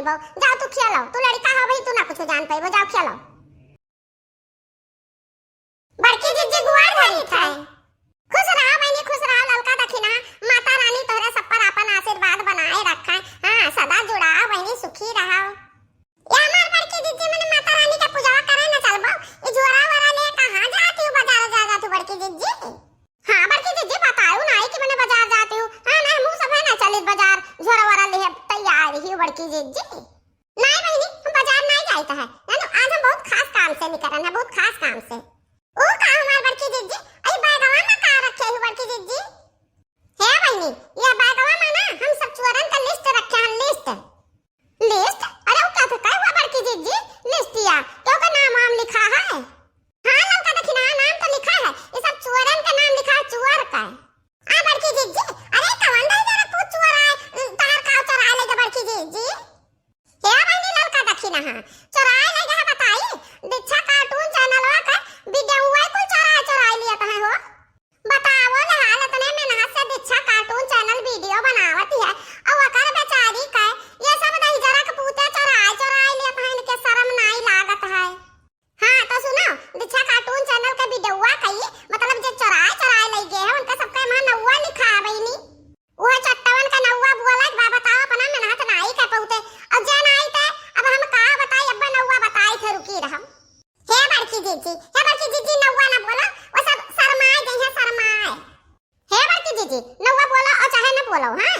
पाइबो। जाओ तू खेलो, तू लड़का हो भाई, तू ना कुछ जान पाइबो, जाओ खेलो। बड़की जिज्जी गुआर धरी थे। खुश रहो बहनी, खुश रहो, ललका दखिना माता रानी तोहरे सब पर अपन आशीर्वाद बनाए रखे। हां सदा जुड़ाओ बहनी, सुखी रहो। या हमार बड़की जिज्जी मने माता रानी का पूजा करे ना चलबो। ई जोरा वाला ले कहां जाती हो बाजार जा तू बड़की जिज्जी? हां बड़की जिज्जी बताओ ना कि मने बाजार जाती हूं। हां ना मुंह सब है ना चलित बाजार जोरा वाला ले तैयार ही बड़की जिज्जी। नहीं बहनी हम बाजार नहीं जाते हैं, जानो आज हम बहुत खास काम से निकलना है, बहुत खास काम से। ओ का हमार बड़की जिज्जी आई बैगवा में का रखे हो बड़की जिज्जी? है बहनी ये बैगवा में ना हम सब चोरन का लिस्ट रखे हैं, लिस्ट। लिस्ट? अरे वो क्या था हुआ बड़की जिज्जी? लिस्टिया तो का नाम वाम लिखा है? हां लड़का देखिना नाम तो लिखा है, ये सब चोरन का नाम लिखा है, चोर का। आ बड़की जिज्जी अरे कवन दे जरा कुछ चोर आए तार का चोरा ले बड़की जिज्जी। है बहनी लड़का देखिना हां चोराए ले जा बताई दीक्षा कार्टून चैनलवा का वीडियो हुआ कुल चोरा लिया तो है हो। बताओ ले हालत ने में नहा से दीक्षा कार्टून चैनल वीडियो बनावती है और वकर बेचारी का ये सब नहीं जरा के पूते चोराए लिया तो इनके शर्म नहीं लागत है। हां तो सुनो दीक्षा कार्टून चैनल का वीडियो हुआ कही मतलब जे चोराए ले गए हैं उनका सबका मां नौवा लिखा है बहनी। वो चट्टावन का नौवा बोला बा बताओ अपना में नहा नहीं कर पौते और जे नहीं थे अब हम का बताई अब्बा नौवा बताई थे रुकी रहम। हे बड़की जिज्जी नौवा ना बोला वो सब शर्माए गई है शर्माए। हे बड़की जिज्जी नौवा बोला और चाहे ना बोलो हां